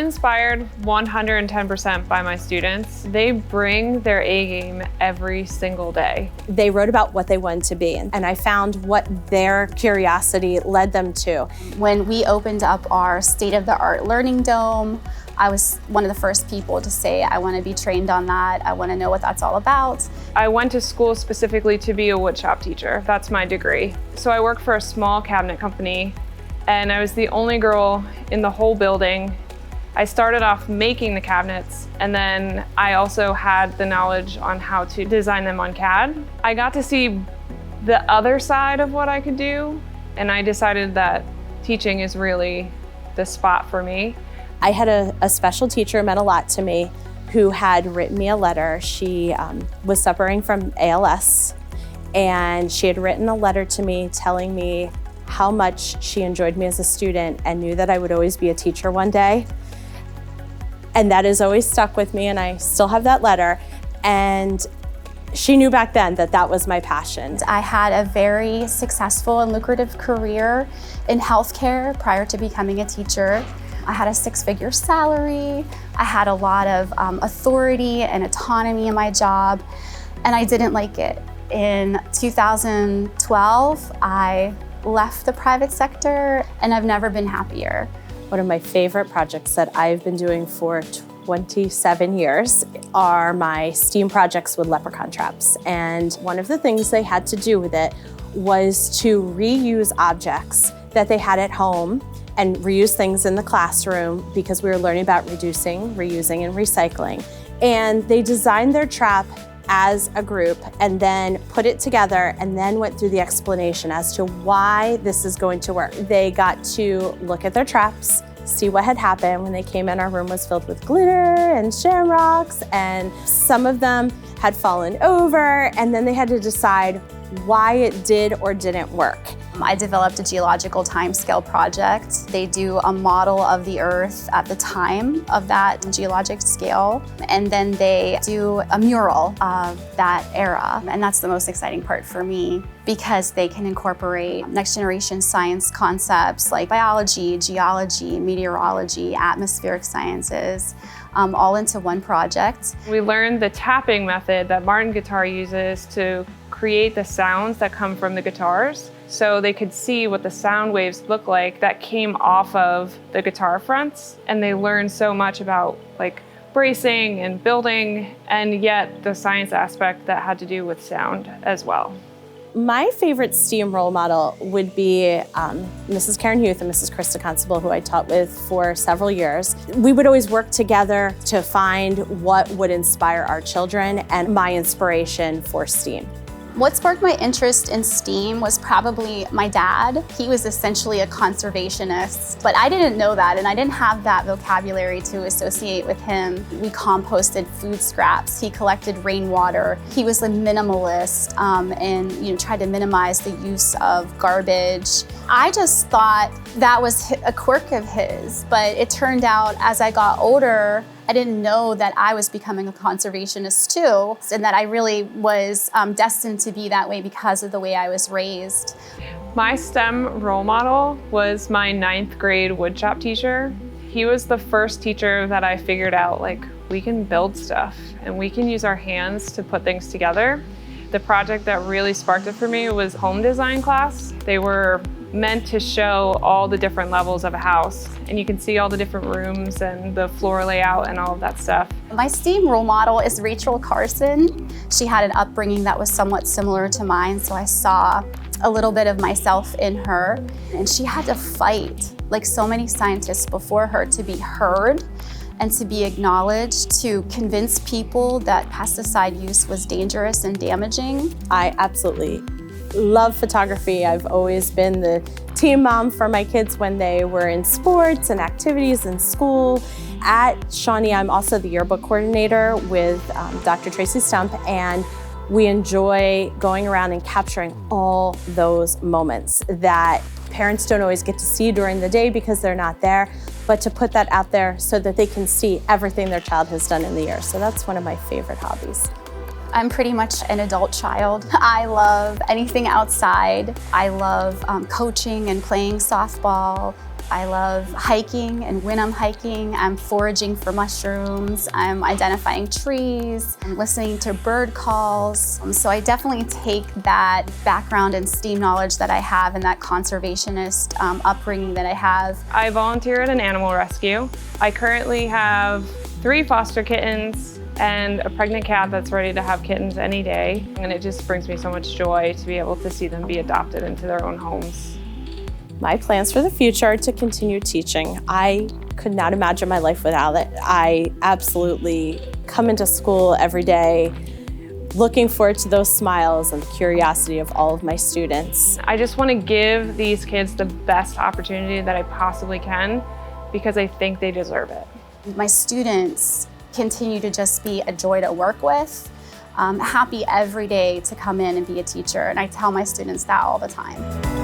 inspired 110% by my students. They bring their A game every single day. They wrote about what they wanted to be, and I found what their curiosity led them to. When we opened up our state-of-the-art learning dome, I was one of the first people to say, I want to be trained on that. I want to know what that's all about. I went to school specifically to be a woodshop teacher. That's my degree. So I work for a small cabinet company, and I was the only girl in the whole building. I started off making the cabinets, and then I also had the knowledge on how to design them on CAD. I got to see the other side of what I could do, and I decided that teaching is really the spot for me. I had a special teacher, meant a lot to me, who had written me a letter. She was suffering from ALS, and she had written a letter to me telling me how much she enjoyed me as a student and knew that I would always be a teacher one day. And that has always stuck with me, and I still have that letter. And she knew back then that that was my passion. I had a very successful and lucrative career in healthcare prior to becoming a teacher. I had a 6-figure salary. I had a lot of authority and autonomy in my job, and I didn't like it. In 2012, I left the private sector, and I've never been happier. One of my favorite projects that I've been doing for 27 years are my STEAM projects with leprechaun traps. And one of the things they had to do with it was to reuse objects that they had at home and reuse things in the classroom, because we were learning about reducing, reusing, and recycling. And they designed their trap as a group and then put it together and then went through the explanation as to why this is going to work. They got to look at their traps, see what had happened when they came in. Our room was filled with glitter and shamrocks, and some of them had fallen over, and then they had to decide why it did or didn't work. I developed a geological timescale project. They do a model of the Earth at the time of that geologic scale, and then they do a mural of that era. And that's the most exciting part for me, because they can incorporate next generation science concepts like biology, geology, meteorology, atmospheric sciences, all into one project. We learned the tapping method that Martin Guitar uses to create the sounds that come from the guitars, so they could see what the sound waves look like that came off of the guitar fronts. And they learned so much about like bracing and building, and yet the science aspect that had to do with sound as well. My favorite STEAM role model would be Mrs. Karen Huth and Mrs. Krista Constable, who I taught with for several years. We would always work together to find what would inspire our children, and my inspiration for STEAM. What sparked my interest in STEAM was probably my dad. He was essentially a conservationist, but I didn't know that, and I didn't have that vocabulary to associate with him. We composted food scraps. He collected rainwater. He was a minimalist and tried to minimize the use of garbage. I just thought that was a quirk of his, but it turned out as I got older, I didn't know that I was becoming a conservationist too, and that I really was destined to be that way because of the way I was raised. My STEM role model was my 9th grade woodshop teacher. He was the first teacher that I figured out, like, we can build stuff and we can use our hands to put things together. The project that really sparked it for me was home design class. They were meant to show all the different levels of a house, and you can see all the different rooms and the floor layout and all of that stuff. My STEAM role model is Rachel Carson. She had an upbringing that was somewhat similar to mine, so I saw a little bit of myself in her. And she had to fight, like so many scientists before her, to be heard and to be acknowledged, to convince people that pesticide use was dangerous and damaging. I absolutely love photography. I've always been the team mom for my kids when they were in sports and activities in school. At Shawnee, I'm also the yearbook coordinator with Dr. Tracy Stump, and we enjoy going around and capturing all those moments that parents don't always get to see during the day because they're not there, but to put that out there so that they can see everything their child has done in the year. So that's one of my favorite hobbies. I'm pretty much an adult child. I love anything outside. I love coaching and playing softball. I love hiking, and when I'm hiking, I'm foraging for mushrooms, I'm identifying trees, I'm listening to bird calls. So I definitely take that background in STEAM knowledge that I have and that conservationist upbringing that I have. I volunteer at an animal rescue. I currently have 3 foster kittens and a pregnant cat that's ready to have kittens any day. And it just brings me so much joy to be able to see them be adopted into their own homes. My plans for the future are to continue teaching. I could not imagine my life without it. I absolutely come into school every day looking forward to those smiles and the curiosity of all of my students. I just want to give these kids the best opportunity that I possibly can because I think they deserve it. My students continue to just be a joy to work with. Happy every day to come in and be a teacher, and I tell my students that all the time.